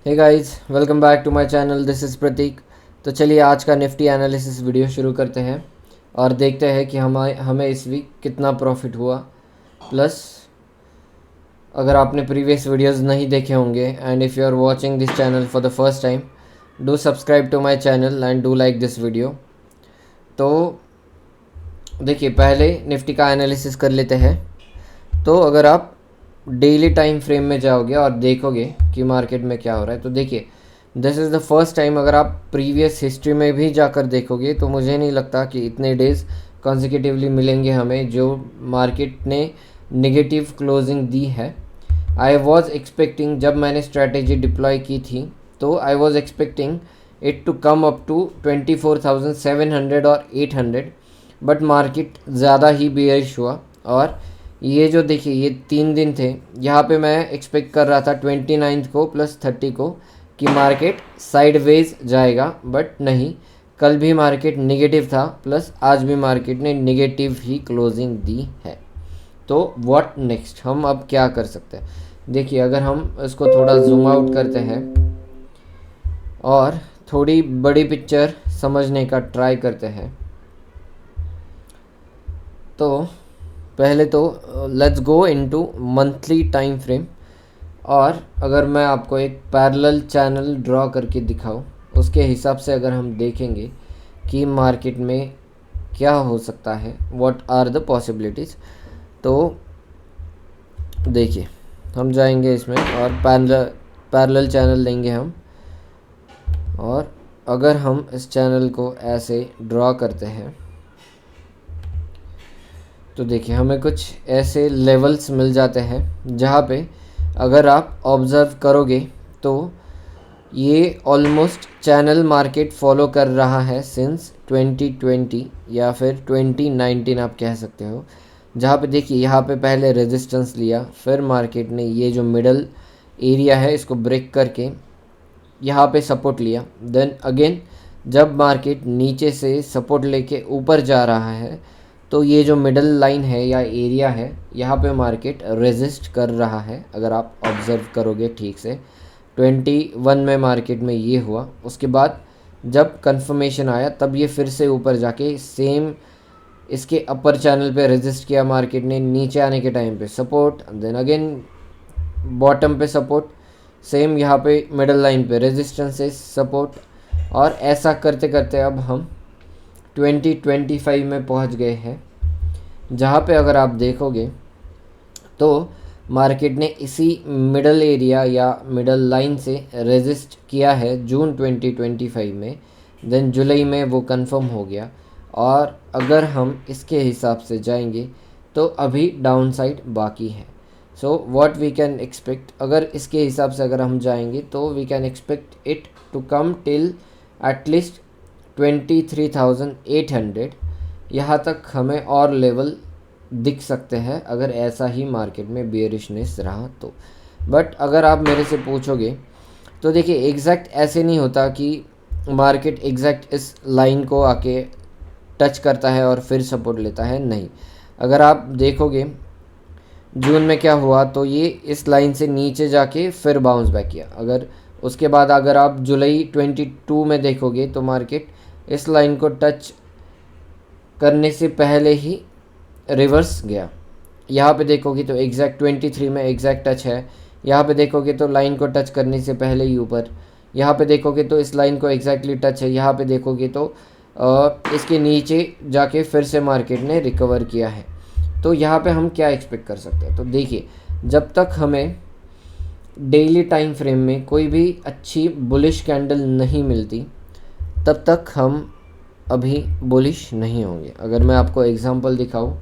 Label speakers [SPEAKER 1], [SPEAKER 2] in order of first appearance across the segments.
[SPEAKER 1] Hey guys, welcome back to my channel. This is Prateek. तो चलिए आज का निफ्टी एनालिसिस वीडियो शुरू करते हैं और देखते हैं कि हमें इस वीक कितना प्रॉफिट हुआ। प्लस अगर आपने प्रीवियस वीडियोस नहीं देखे होंगे and if you are watching this channel for the first time, do subscribe to my channel and do like this video. तो देखिए, पहले निफ्टी का एनालिसिस कर लेते हैं। तो अगर आप डेली टाइम फ्रेम में जाओगे और देखोगे कि मार्केट में क्या हो रहा है, तो देखिए this is the first time. अगर आप प्रीवियस हिस्ट्री में भी जाकर देखोगे तो मुझे नहीं लगता कि इतने डेज़ कॉन्जिक्यूटिवली मिलेंगे हमें जो मार्केट ने नेगेटिव क्लोजिंग दी है। आई वॉज एक्सपेक्टिंग, जब मैंने स्ट्रैटेजी डिप्लॉय की थी तो I was expecting it to come up to 24,700 और 800, बट मार्केट ज़्यादा ही बेयरिश हुआ। और ये जो देखिए ये 3 दिन थे, यहाँ पे मैं एक्सपेक्ट कर रहा था 29 को प्लस 30 को कि मार्केट साइडवेज जाएगा, बट नहीं। कल भी मार्केट नेगेटिव था, प्लस आज भी मार्केट ने नेगेटिव ही क्लोजिंग दी है। तो व्हाट नेक्स्ट, हम अब क्या कर सकते हैं? देखिए, अगर हम इसको थोड़ा जूम आउट करते हैं और थोड़ी बड़ी पिक्चर समझने का ट्राई करते हैं, तो पहले तो let's go into monthly time frame. और अगर मैं आपको एक पैरेलल चैनल ड्रॉ करके दिखाऊं, उसके हिसाब से अगर हम देखेंगे कि मार्केट में क्या हो सकता है, व्हाट आर द पॉसिबिलिटीज़, तो देखिए हम जाएंगे इसमें और पैरेलल चैनल लेंगे हम। और अगर हम इस चैनल को ऐसे ड्रॉ करते हैं तो देखिए हमें कुछ ऐसे लेवल्स मिल जाते हैं जहाँ पे अगर आप ऑब्ज़र्व करोगे तो ये ऑलमोस्ट चैनल मार्केट फॉलो कर रहा है सिंस 2020 या फिर 2019 आप कह सकते हो। जहाँ पे देखिए यहाँ पे पहले रेजिस्टेंस लिया, फिर मार्केट ने ये जो मिडल एरिया है इसको ब्रेक करके यहाँ पे सपोर्ट लिया। देन अगेन जब मार्केट नीचे से सपोर्ट लेके ऊपर जा रहा है तो ये जो मिडल लाइन है या एरिया है, यहाँ पे मार्केट रेजिस्ट कर रहा है। अगर आप ऑब्ज़र्व करोगे ठीक से 21 में मार्केट में ये हुआ, उसके बाद जब कंफर्मेशन आया तब ये फिर से ऊपर जाके सेम इसके अपर चैनल पे रेजिस्ट किया मार्केट ने। नीचे आने के टाइम पे सपोर्ट, देन अगेन बॉटम पे सपोर्ट, सेम यहाँ पे मिडल लाइन पे रेजिस्टेंस से सपोर्ट, और ऐसा करते करते अब हम 2025 में पहुँच गए हैं, जहाँ पे अगर आप देखोगे तो मार्केट ने इसी मिडल एरिया या मिडल लाइन से रेजिस्ट किया है जून 2025 में। देन जुलाई में वो कंफर्म हो गया। और अगर हम इसके हिसाब से जाएंगे तो अभी डाउन साइड बाकी है। So what we can expect, अगर इसके हिसाब से अगर हम जाएंगे तो we can expect it to come till at least 23,800। यहाँ तक हमें और लेवल दिख सकते हैं अगर ऐसा ही मार्केट में बेयरिशनेस रहा तो। बट अगर आप मेरे से पूछोगे तो देखिए एग्जैक्ट ऐसे नहीं होता कि मार्केट एग्जैक्ट इस लाइन को आके टच करता है और फिर सपोर्ट लेता है, नहीं। अगर आप देखोगे जून में क्या हुआ, तो ये इस लाइन से नीचे जाके फिर बाउंस बैक किया। अगर उसके बाद अगर आप जुलाई 22 में देखोगे तो मार्केट इस लाइन को टच करने से पहले ही रिवर्स गया। यहाँ पे देखोगे तो एग्जैक्ट 23 में एग्जैक्ट टच है। यहाँ पे देखोगे तो लाइन को टच करने से पहले ही ऊपर। यहाँ पे देखोगे तो इस लाइन को एग्जैक्टली टच है। यहाँ पे देखोगे तो इसके नीचे जाके फिर से मार्केट ने रिकवर किया है। तो यहाँ पे हम क्या एक्सपेक्ट कर सकते हैं? तो देखिए, जब तक हमें डेली टाइम फ्रेम में कोई भी अच्छी बुलिश कैंडल नहीं मिलती तब तक हम अभी बुलिश नहीं होंगे। अगर मैं आपको एग्जांपल दिखाऊं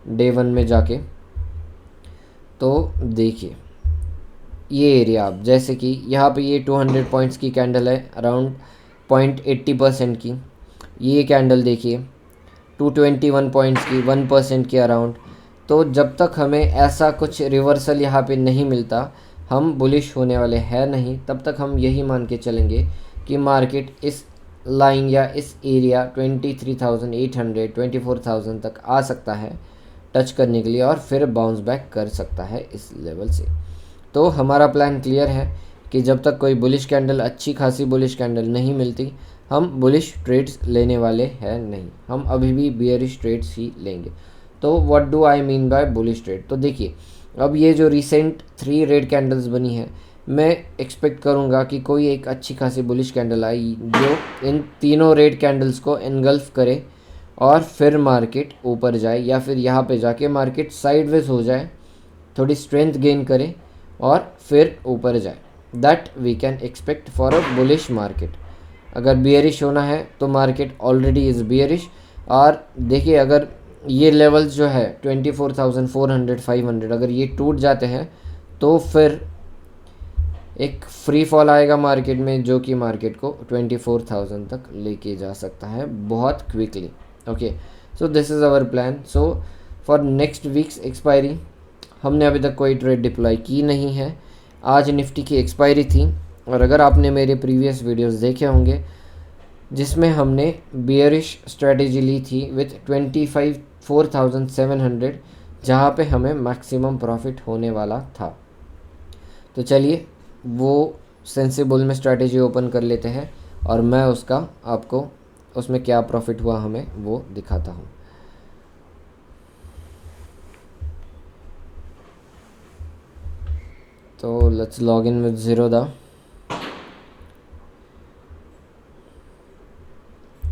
[SPEAKER 1] डे 1 में जाके, तो देखिए ये एरिया, आप जैसे कि यहाँ पे ये 200 पॉइंट्स की कैंडल है, अराउंड 0.80% की। ये कैंडल देखिए 221 पॉइंट्स की, 1% के अराउंड। तो जब तक हमें ऐसा कुछ रिवर्सल यहाँ पे नहीं मिलता हम बुलिश होने वाले हैं नहीं। तब तक हम यही मान के चलेंगे कि मार्केट इस लाइन या इस एरिया 23,800 24,000 तक आ सकता है टच करने के लिए, और फिर बाउंस बैक कर सकता है इस लेवल से। तो हमारा प्लान क्लियर है कि जब तक कोई बुलिश कैंडल, अच्छी खासी बुलिश कैंडल नहीं मिलती, हम बुलिश ट्रेड्स लेने वाले हैं नहीं, हम अभी भी बियरिश ट्रेड्स ही लेंगे। तो what do I mean by bullish trade? तो देखिए, अब ये जो रिसेंट 3 रेड कैंडल्स बनी है, मैं एक्सपेक्ट करूँगा कि कोई एक अच्छी खासी बुलिश कैंडल आई जो इन तीनों रेड कैंडल्स को एनगल्फ करे और फिर मार्केट ऊपर जाए, या फिर यहाँ पे जाके मार्केट साइडवेज हो जाए, थोड़ी स्ट्रेंथ गेन करे और फिर ऊपर जाए। That we can expect for a bullish market. अगर बियरिश होना है तो मार्केट ऑलरेडी इज़ बियरिश। और देखिए, अगर ये लेवल्स जो है 24,400 500 अगर ये टूट जाते हैं तो फिर एक फ्री फॉल आएगा मार्केट में, जो कि मार्केट को 24,000 तक लेके जा सकता है बहुत quickly. Okay, so this is our plan. So for next weeks expiry हमने अभी तक कोई ट्रेड डिप्लॉय की नहीं है। आज निफ्टी की एक्सपायरी थी, और अगर आपने मेरे प्रीवियस वीडियोस देखे होंगे जिसमें हमने बियरिश स्ट्रेटेजी ली थी विथ 24,700, जहाँ पे हमें मैक्सिमम प्रॉफिट होने वाला था। तो चलिए वो सेंसिबल में स्ट्रेटेजी ओपन कर लेते हैं, और मैं उसका आपको उसमें क्या प्रॉफिट हुआ हमें वो दिखाता हूँ। तो let's log in with Zerodha.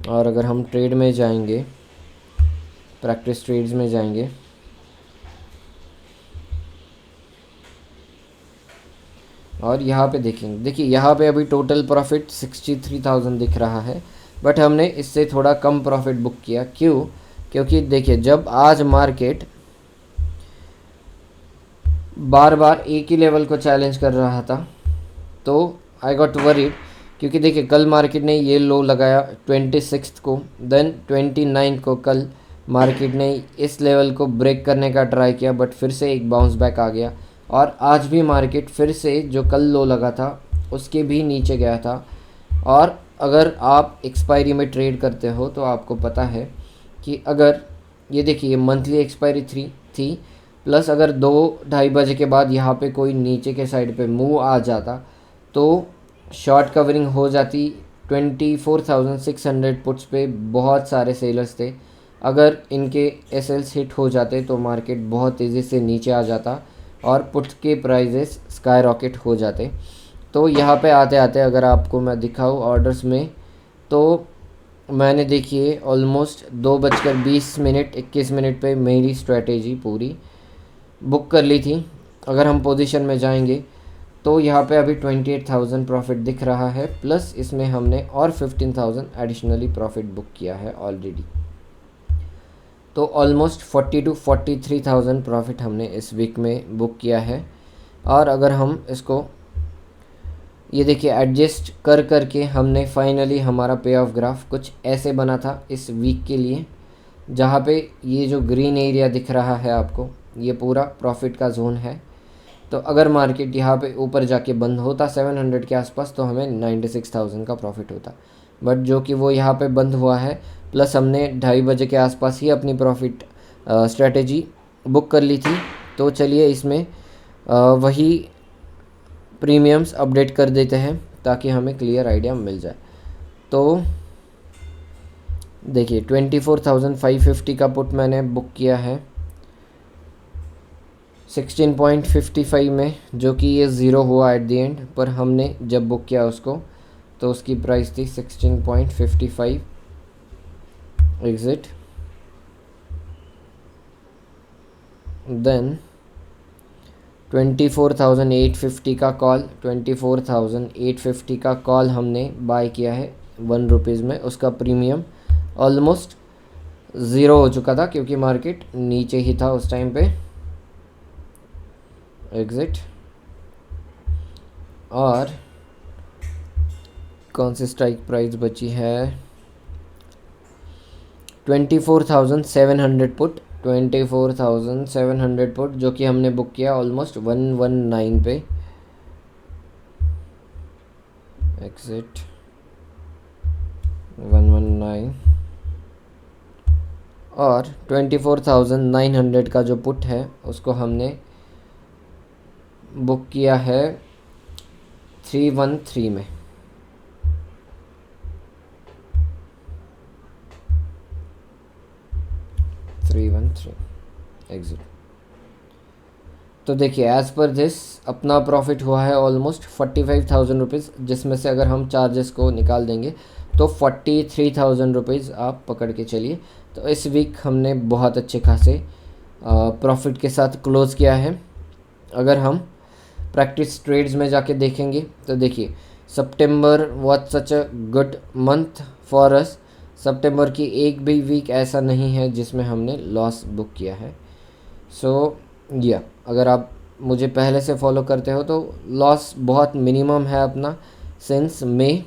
[SPEAKER 1] और अगर हम ट्रेड में जाएंगे, प्रैक्टिस ट्रेड्स में जाएंगे, और यहाँ पे देखेंगे, देखिए यहाँ पे अभी टोटल प्रॉफिट 63,000 दिख रहा है, बट हमने इससे थोड़ा कम प्रॉफिट बुक किया। क्यों? क्योंकि देखिए, जब आज मार्केट बार बार एक ही लेवल को चैलेंज कर रहा था तो आई गॉट वरीड, क्योंकि देखिए कल मार्केट ने ये लो लगाया 26 को, देन 29 को कल मार्केट ने इस लेवल को ब्रेक करने का ट्राई किया, बट फिर से एक बाउंस बैक आ गया, और आज भी मार्केट फिर से जो कल लो लगा था उसके भी नीचे गया था। और अगर आप एक्सपायरी में ट्रेड करते हो तो आपको पता है कि अगर ये देखिए मंथली एक्सपायरी थी, प्लस अगर 2-2:30 बजे के बाद यहाँ पे कोई नीचे के साइड पे मूव आ जाता तो शॉर्ट कवरिंग हो जाती। 24,600 पुट्स पे बहुत सारे सेलर्स थे, अगर इनके एसएल्स हिट हो जाते तो मार्केट बहुत तेज़ी से नीचे आ जाता और पुट्स के प्राइजेस स्काई रॉकेट हो जाते। तो यहाँ पे आते आते अगर आपको मैं दिखाऊँ ऑर्डर्स में, तो मैंने देखिए ऑलमोस्ट 2:20 21 मिनट पे मेरी स्ट्रेटेजी पूरी बुक कर ली थी। अगर हम पोजीशन में जाएंगे तो यहाँ पे अभी 28,000 प्रॉफिट दिख रहा है, प्लस इसमें हमने और 15,000 एडिशनली प्रॉफिट बुक किया है ऑलरेडी। तो ऑलमोस्ट 40 to 43,000 प्रॉफिट हमने इस वीक में बुक किया है। और अगर हम इसको ये देखिए एडजस्ट कर करके हमने फाइनली हमारा पे ऑफ ग्राफ कुछ ऐसे बना था इस वीक के लिए, जहाँ पे ये जो ग्रीन एरिया दिख रहा है आपको, ये पूरा प्रॉफिट का जोन है। तो अगर मार्केट यहाँ पे ऊपर जाके बंद होता 700 के आसपास तो हमें 96,000 का प्रॉफिट होता, बट जो कि वो यहाँ पे बंद हुआ है, प्लस हमने 2:30 बजे के आसपास ही अपनी प्रॉफिट स्ट्रेटेजी बुक कर ली थी। तो चलिए इसमें वही प्रीमियम्स अपडेट कर देते हैं ताकि हमें क्लियर आइडिया मिल जाए। तो देखिए 24,550 का पुट मैंने बुक किया है 16.55 में, जो कि ये ज़ीरो हुआ एट द एंड, पर हमने जब बुक किया उसको तो उसकी प्राइस थी 16.55 एग्ज़िट। देन 24,850 का कॉल, 24,850 का कॉल हमने बाय किया है 1 रुपीज़ में। उसका प्रीमियम ऑलमोस्ट ज़ीरो हो चुका था क्योंकि मार्केट नीचे ही था उस टाइम पे। एग्ज़िट। और कौन सी स्ट्राइक प्राइस बची है? 24,700 पुट, 24,700 पुट जो कि हमने बुक किया ऑलमोस्ट 119 पे। एग्ज़िट 119। और 24,900 का जो पुट है उसको हमने बुक किया है 313 में। एग्जिट। तो देखिए एज़ पर दिस अपना प्रॉफिट हुआ है ऑलमोस्ट 45,000 रुपीज़, जिसमें से अगर हम चार्जेस को निकाल देंगे तो 43,000 रुपीज़ आप पकड़ के चलिए। तो इस वीक हमने बहुत अच्छे खासे प्रॉफिट के साथ क्लोज़ किया है। अगर हम प्रैक्टिस ट्रेड्स में जाके देखेंगे तो देखिए September was such a good month for us. सितंबर की एक भी वीक ऐसा नहीं है जिसमें हमने लॉस बुक किया है। सो या अगर आप मुझे पहले से फॉलो करते हो तो लॉस बहुत मिनिमम है अपना। सिंस मई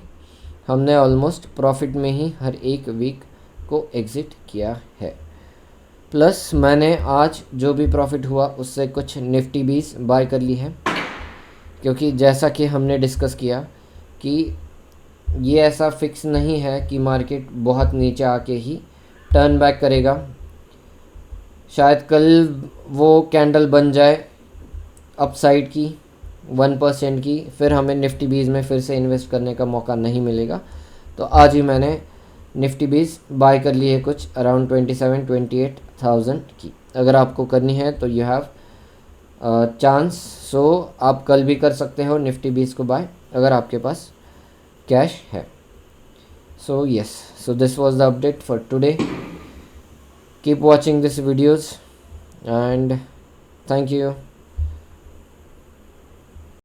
[SPEAKER 1] हमने ऑलमोस्ट प्रॉफिट में ही हर एक वीक को एग्ज़िट किया है। प्लस मैंने आज जो भी प्रॉफिट हुआ उससे कुछ निफ्टी बीस बाय कर ली है, क्योंकि जैसा कि हमने डिस्कस किया कि ये ऐसा फिक्स नहीं है कि मार्केट बहुत नीचे आके ही टर्न बैक करेगा। शायद कल वो कैंडल बन जाए अपसाइड की 1% की, फिर हमें निफ्टी बीस में फिर से इन्वेस्ट करने का मौका नहीं मिलेगा। तो आज ही मैंने निफ्टी बीस बाय कर ली है कुछ अराउंड 27-28,000 की। अगर आपको करनी है तो यू हैव चांस। सो आप कल भी कर सकते हो निफ्टी बीस को बाय अगर आपके पास कैश है। So yes, so this was the update for today. Keep watching this videos and thank you.